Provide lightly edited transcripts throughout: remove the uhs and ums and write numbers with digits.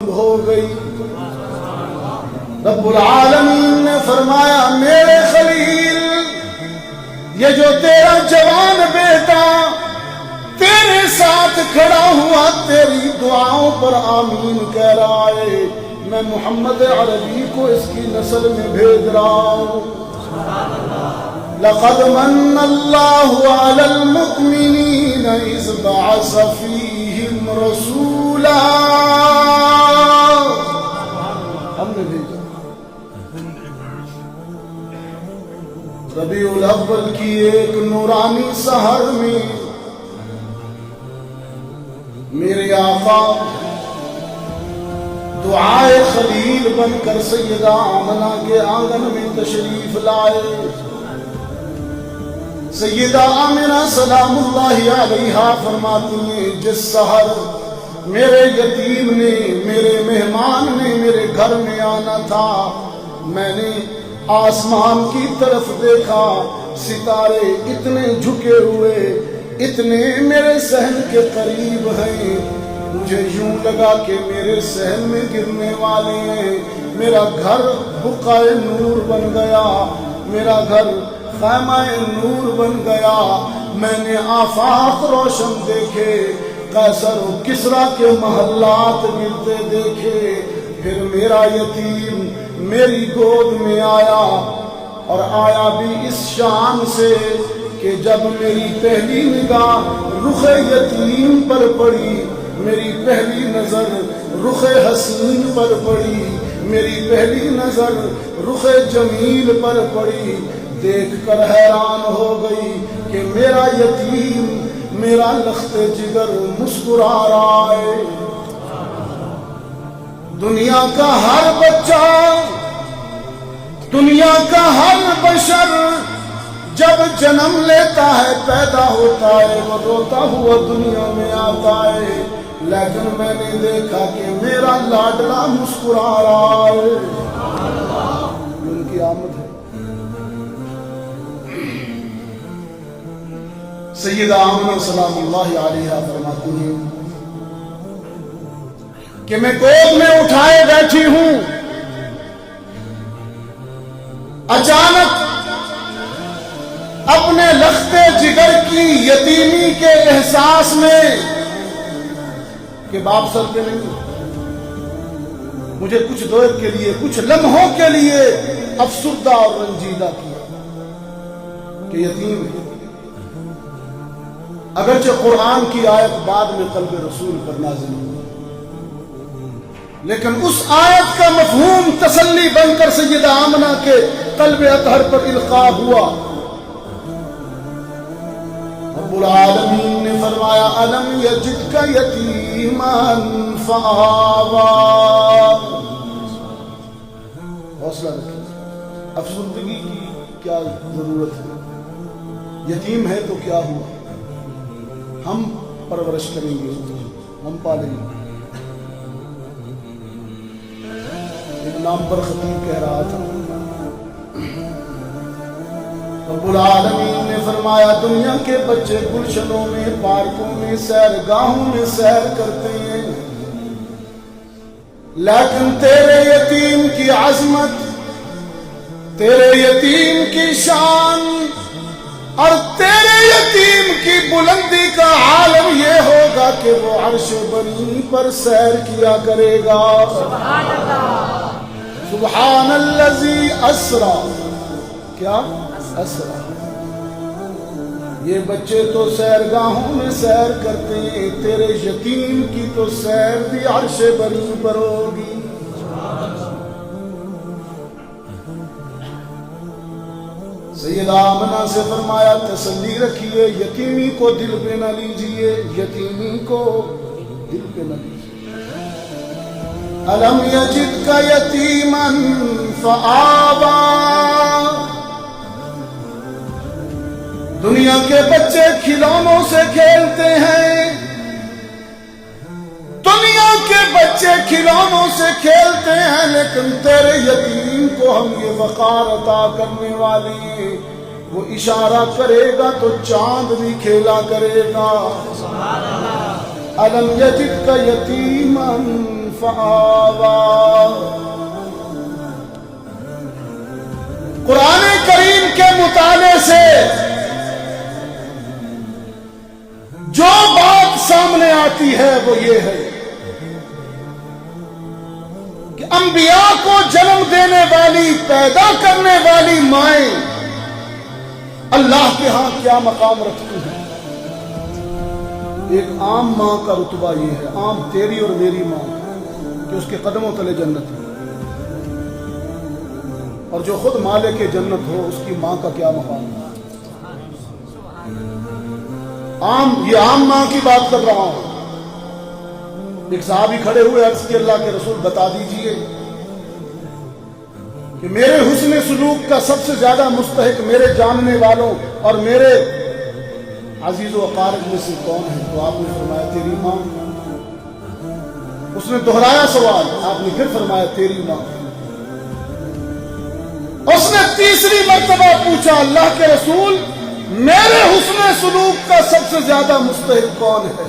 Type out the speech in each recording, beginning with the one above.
ہو گئی۔ رب العالمین نے فرمایا میرے خلیل یہ جو تیرا جوان بیٹا تیرے ساتھ کھڑا ہوا تیری دعاؤں پر آمین کہہ رہا ہے، میں محمد عربی کو اس کی نسل میں بھیج رہا ہوں۔ لقد من اللہ علی المؤمنین اذ بعث فیہم رسولا، ہم نے بھیجا۔ ربیع الاول کی ایک نورانی سحر میں میرے آقا دعائے خلیل بن کر سیدہ آمنہ کے آنگن میں تشریف لائے۔ سیدہ آمنہ سلام اللہ علیہا فرماتی ہیں جس سحر میرے یتیم نے میرے مہمان نے میرے گھر میں آنا تھا، میں نے آسمان کی طرف دیکھا، ستارے اتنے جھکے ہوئے اتنے میرے صحن کے قریب ہیں، مجھے یوں لگا کہ میرے صحن میں گرنے والے ہیں۔ میرا گھر بقعہ نور بن گیا، میرا گھر خیمہ نور بن گیا۔ میں نے آفاق روشن دیکھے، قیصر و کسریٰ کے محلات گرتے دیکھے، پھر میرا یتیم میری گود میں آیا، اور آیا بھی اس شان سے کہ جب میری پہلی نگاہ رخ یتیم پر پڑی، میری پہلی نظر رخ حسین پر پڑی، میری پہلی نظر رخ جمیل پر پڑی، دیکھ کر حیران ہو گئی کہ میرا یتیم میرا لخت جگر مسکرا رہا ہے۔ دنیا کا ہر بچہ، دنیا کا ہر بشر جب جنم لیتا ہے پیدا ہوتا ہے وہ روتا ہوا دنیا میں آتا ہے، لیکن میں نے دیکھا کہ میرا لاڈلا مسکرا رہا ہے۔ ان کی آمد ہے۔ سیدہ آمنہ سلام اللہ علیہا فرماتی ہیں کہ میں گود میں اٹھائے بیٹھی ہوں، اچانک اپنے لخت جگر کی یتیمی کے احساس میں کہ باپ سر کے نہیں، مجھے کچھ دیر کے لیے کچھ لمحوں کے لیے افسردہ اور رنجیدہ کیا کہ یتیم ہے۔ اگرچہ قرآن کی آیت بعد میں قلب رسول پر نازل ہوئی، لیکن اس آیت کا مفہوم تسلی بن کر سیدہ آمنہ کے قلب اطہر پر القاء ہوا۔ رب العالمین نے فرمایا الم یجدک یتیما فآویٰ، حوصلہ رکھیں، افسردگی کی کیا ضرورت ہے؟ یتیم ہے تو کیا ہوا، ہم پرورش کریں گے، ہم پالیں گے۔ ایک نام پر خطیب کہہ رہا تھا، رب العالمین نے فرمایا دنیا کے بچے گلشنوں میں، پارکوں میں، سیر گاہوں میں سیر کرتے ہیں، لیکن تیرے یتیم کی عظمت، تیرے یتیم کی شان اور تیرے یتیم کی بلندی کا عالم یہ ہوگا کہ وہ عرش بنی پر سیر کیا کرے گا۔ سبحان اللہ، سبحان الذی اسرا، کیا اسرا؟ یہ بچے تو سیر گاہوں میں سیر کرتے ہیں، تیرے یتیم کی تو سیر بھی عرش بنی پر ہوگی۔ سیدہ آمنہ سے فرمایا تسلی رکھیے، یتیمی کو دل پہ نہ لیجیے، یتیمی کو دل پہ نہ لیجیے۔ الم یجدک یتیما فآویٰ، دنیا کے بچے کھلونوں سے کھیلتے ہیں، دنیا کے بچے کھلونوں سے کھیلتے ہیں، لیکن تیرے یتیم کو ہم یہ وقار عطا کرنے والے ہیں، وہ اشارہ کرے گا تو چاند بھی کھیلا کرے گا۔ الم یجدک یتیما فآوى۔ قرآن کریم کے مطالعے سے جو بات سامنے آتی ہے وہ یہ ہے کہ انبیاء کو جنم دینے والی، پیدا کرنے والی مائیں اللہ کے ہاں کیا مقام رکھتی ہیں۔ ایک عام ماں کا رتبہ یہ ہے، عام تیری اور میری ماں، کہ اس کے قدموں تلے جنت ہے، اور جو خود مالک جنت ہو اس کی ماں کا کیا مقام ہے۔ یہ عام ماں کی بات کر رہا ہوں۔ ایک صحابی کھڑے ہوئے، عرض کی اللہ کے رسول بتا دیجئے کہ میرے حسن سلوک کا سب سے زیادہ مستحق میرے جاننے والوں اور میرے عزیز و اقارب میں سے کون ہے؟ تو آپ نے فرمایا تیری ماں۔ اس نے دہرایا سوال، آپ نے پھر فرمایا تیری ماں۔ اس نے تیسری مرتبہ پوچھا اللہ کے رسول میرے حسن سلوک کا سب سے زیادہ مستحق کون ہے؟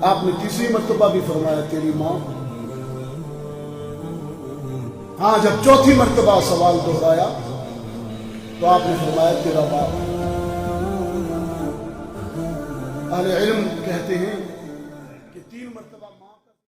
آپ نے تیسری مرتبہ بھی فرمایا تیری ماں۔ ہاں جب چوتھی مرتبہ سوال دہرایا تو آپ نے فرمایا تیرا باپ۔ اہل علم کہتے ہیں